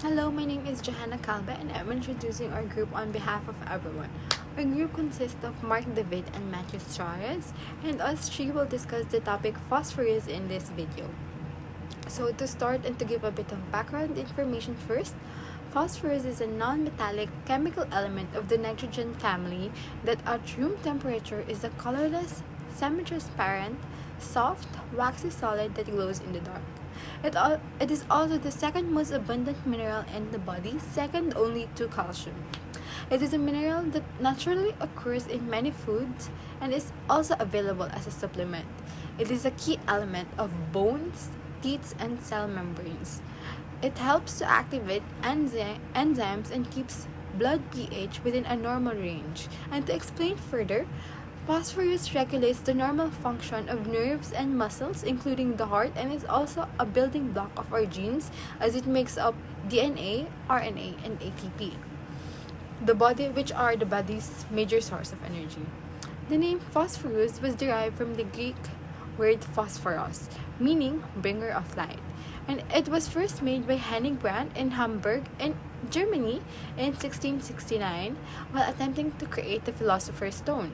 Hello, my name is Johanna Calbe and I'm introducing our group on behalf of everyone. Our group consists of Marc, David, and Matthew Suarez, and us three will discuss the topic phosphorus in this video. So, to start and to give a bit of background information first, phosphorus is a non metallic chemical element of the nitrogen family that at room temperature is a colorless, semi transparent, soft, waxy solid that glows in the dark. It is also the second most abundant mineral in the body, second only to calcium. It is a mineral that naturally occurs in many foods and is also available as a supplement. It is a key element of bones, teeth, and cell membranes. It helps to activate enzymes and keeps blood pH within a normal range. And to explain further, phosphorus regulates the normal function of nerves and muscles, including the heart, and is also a building block of our genes as it makes up DNA, RNA, and ATP, which are the body's major source of energy. The name phosphorus was derived from the Greek word phosphoros, meaning bringer of light, and it was first made by Henning Brandt in Hamburg in Germany in 1669 while attempting to create the philosopher's stone.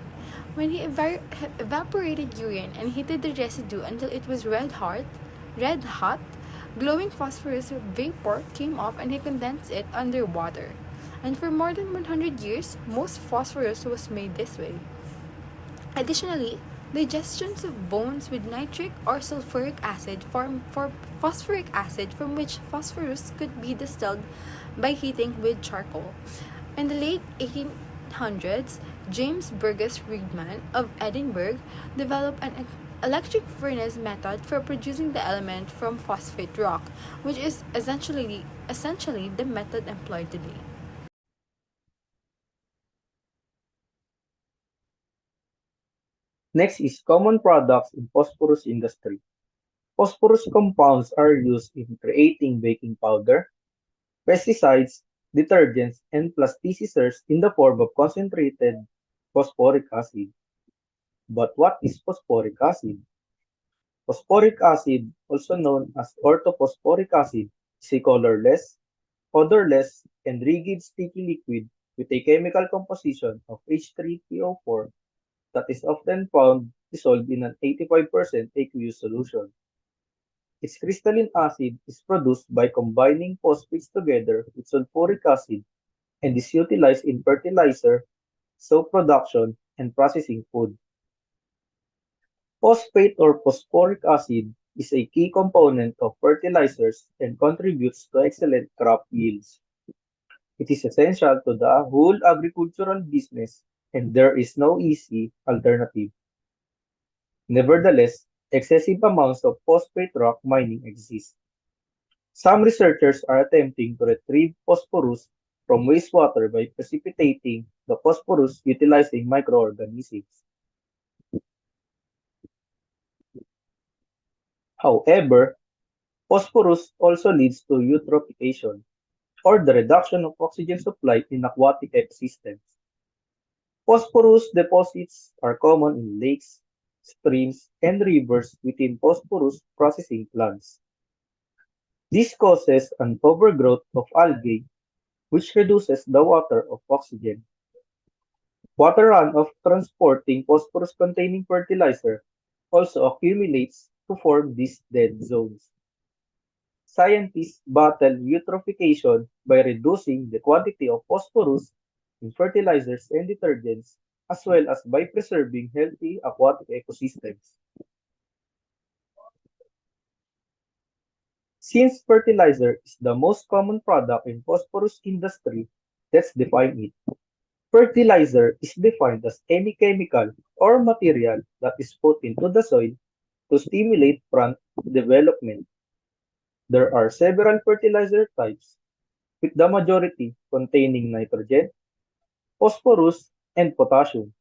When he evaporated urine and heated the residue until it was red hot, glowing phosphorus vapor came off and he condensed it under water. And for more than 100 years, most phosphorus was made this way. Additionally, digestions of bones with nitric or sulfuric acid form for phosphoric acid from which phosphorus could be distilled by heating with charcoal. In the late 1800s, James Burgess Friedman of Edinburgh developed an electric furnace method for producing the element from phosphate rock, which is essentially the method employed today. Next is common products in phosphorus industry. Phosphorus compounds are used in creating baking powder, pesticides, detergents, and plasticizers in the form of concentrated phosphoric acid. But what is phosphoric acid? Phosphoric acid, also known as orthophosphoric acid, is a colorless, odorless, and rigid sticky liquid with a chemical composition of H3PO4 that is often found dissolved in an 85% aqueous solution. Its crystalline acid is produced by combining phosphates together with sulfuric acid and is utilized in fertilizer, soap production, and processing food. Phosphate or phosphoric acid is a key component of fertilizers and contributes to excellent crop yields. It is essential to the whole agricultural business and there is no easy alternative. Nevertheless, excessive amounts of phosphate rock mining exist. Some researchers are attempting to retrieve phosphorus from wastewater by precipitating the phosphorus utilizing microorganisms. However, phosphorus also leads to eutrophication, or the reduction of oxygen supply in aquatic ecosystems. Phosphorus deposits are common in lakes, streams, and rivers within phosphorus processing plants. This causes an overgrowth of algae, which reduces the water of oxygen. Water runoff transporting phosphorus-containing fertilizer also accumulates to form these dead zones. Scientists battle eutrophication by reducing the quantity of phosphorus in fertilizers and detergents, as well as by preserving healthy aquatic ecosystems. Since fertilizer is the most common product in phosphorus industry, let's define it. Fertilizer is defined as any chemical or material that is put into the soil to stimulate plant development. There are several fertilizer types, with the majority containing nitrogen, phosphorus, and potassium.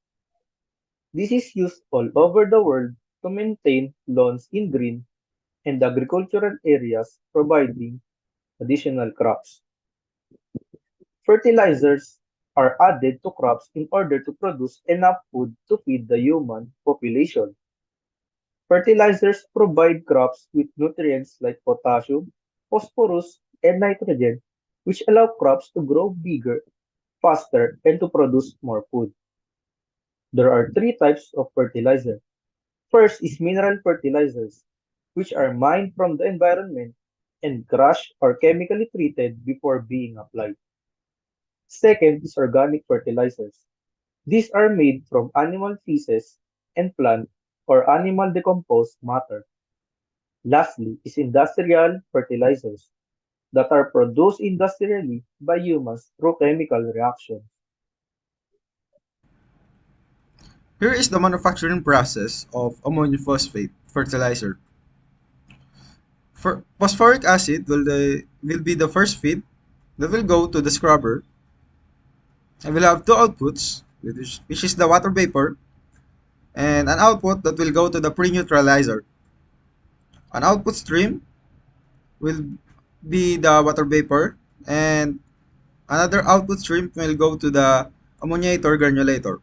This is used all over the world to maintain lawns in green and agricultural areas, providing additional crops. Fertilizers are added to crops in order to produce enough food to feed the human population. Fertilizers provide crops with nutrients like potassium, phosphorus, and nitrogen, which allow crops to grow bigger, faster, and to produce more food. There are three types of fertilizer. First is mineral fertilizers, which are mined from the environment and crushed or chemically treated before being applied. Second is organic fertilizers. These are made from animal feces and plant or animal decomposed matter. Lastly is industrial fertilizers that are produced industrially by humans through chemical reactions. Here is the manufacturing process of ammonium phosphate fertilizer. Phosphoric acid will be the first feed that will go to the scrubber and will have two outputs, which is the water vapor and an output that will go to the pre-neutralizer. An output stream will be the water vapor and another output stream will go to the ammoniator granulator.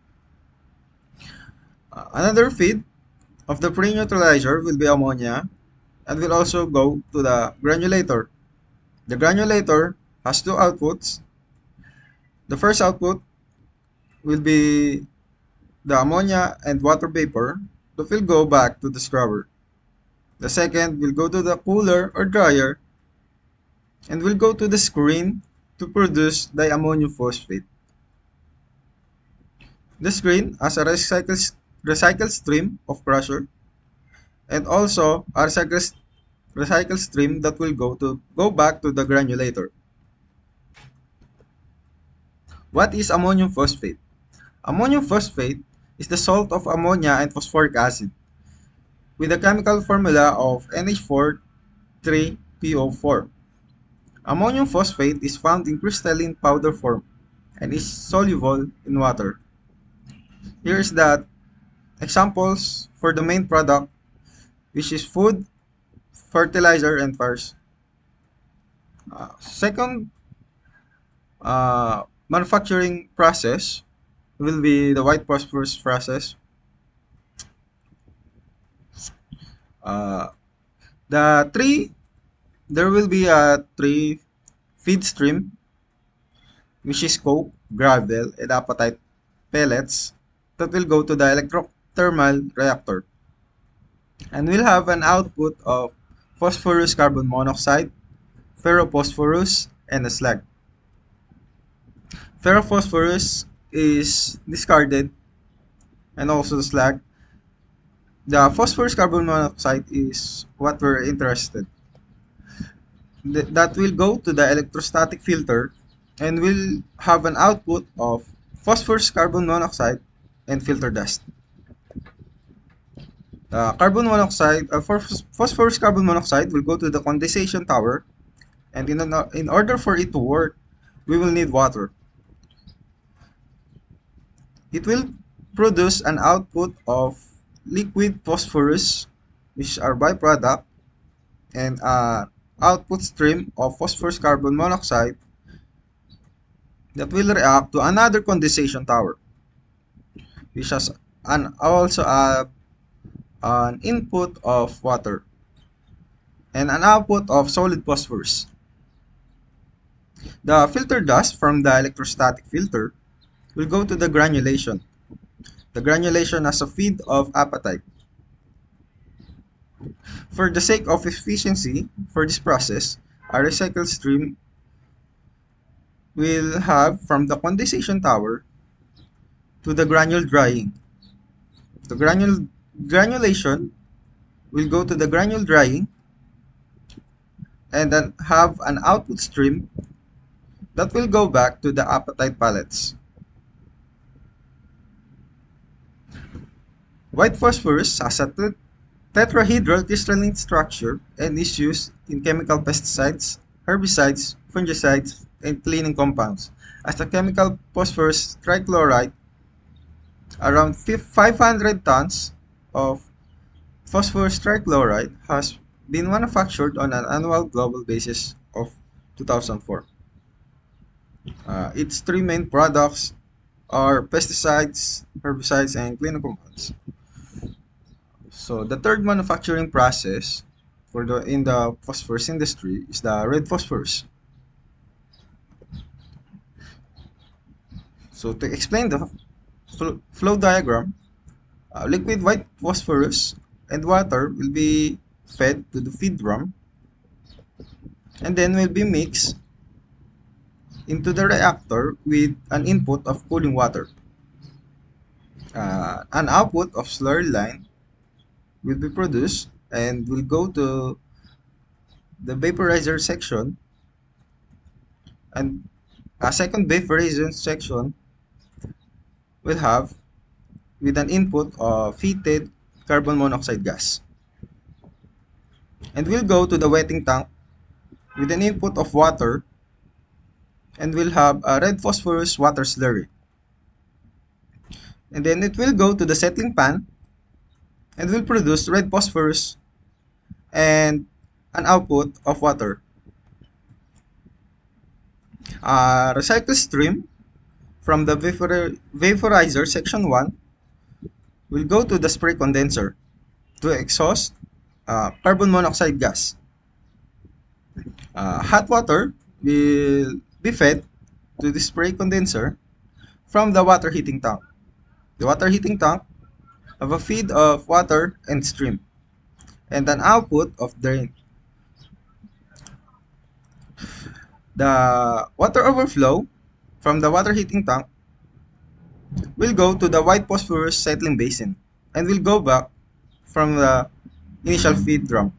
Another feed of the pre-neutralizer will be ammonia and will also go to the granulator. The granulator has two outputs. The first output will be the ammonia and water vapor that will go back to the scrubber. The second will go to the cooler or dryer and will go to the screen to produce diammonium phosphate. The screen has a recycle stream of crusher and also a recycle stream that will go back to the granulator. What is ammonium phosphate? Ammonium phosphate is the salt of ammonia and phosphoric acid with a chemical formula of NH4 3PO4. Ammonium phosphate is found in crystalline powder form and is soluble in water. Here is the examples for the main product, which is food, fertilizer, and fires. Second manufacturing process will be the white phosphorus process. Uh, the three there will be a three feed stream, which is coke, gravel, and apatite pellets that will go to the electrothermal reactor. And we'll have an output of phosphorus carbon monoxide, ferrophosphorus, and a slag. Ferrophosphorus is discarded and also the slag. The phosphorus carbon monoxide is what we're interested. That will go to the electrostatic filter and will have an output of phosphorus carbon monoxide and filter dust. Phosphorus carbon monoxide will go to the condensation tower, and in order for it to work, we will need water. It will produce an output of liquid phosphorus, which is our byproduct, and an output stream of phosphorus carbon monoxide that will react to another condensation tower, which has an input of water and an output of solid phosphorus. The filter dust from the electrostatic filter will go to the granulation. The granulation has a feed of apatite. For the sake of efficiency for this process, a recycled stream will have from the condensation tower to the granule drying. The granulation will go to the granule drying and then have an output stream that will go back to the apatite pellets. White phosphorus has a tetrahedral crystalline structure and is used in chemical pesticides, herbicides, fungicides, and cleaning compounds. As the chemical phosphorus trichloride, around 500 tons of phosphorus trichloride has been manufactured on an annual global basis of 2004. Its three main products are pesticides, herbicides, and cleaning compounds. So the third manufacturing process in the phosphorus industry is the red phosphorus. So to explain the flow diagram, liquid white phosphorus and water will be fed to the feed drum and then will be mixed into the reactor with an input of cooling water. An output of slurry line will be produced and will go to the vaporizer section, and a second vaporization section will have with an input of heated carbon monoxide gas, and will go to the wetting tank with an input of water and will have a red phosphorus water slurry, and then it will go to the settling pan and will produce red phosphorus and an output of water. A recycle stream from the vaporizer section 1 will go to the spray condenser to exhaust carbon monoxide gas. Hot water will be fed to the spray condenser from the water heating tank. The water heating tank have a feed of water and steam and an output of drain. The water overflow from the water heating tank will go to the white phosphorus settling basin and will go back from the initial feed drum.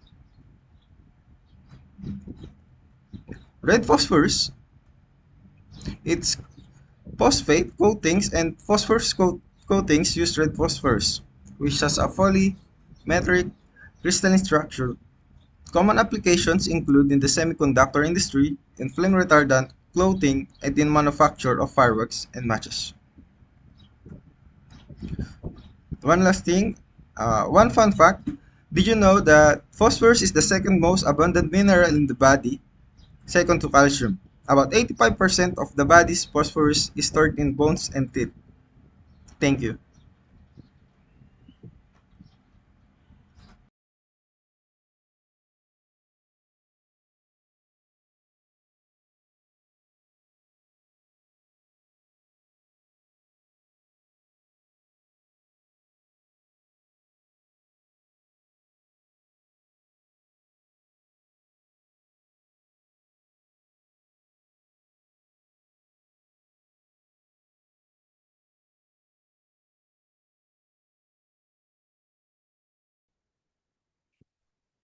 Red phosphorus, its phosphate coatings and phosphorus coatings use red phosphorus, which has a polymetric crystalline structure. Common applications include in the semiconductor industry, in flame retardant, clothing, and in manufacture of fireworks and matches. One last thing, one fun fact, did you know that phosphorus is the second most abundant mineral in the body, second to calcium? About 85% of the body's phosphorus is stored in bones and teeth. Thank you.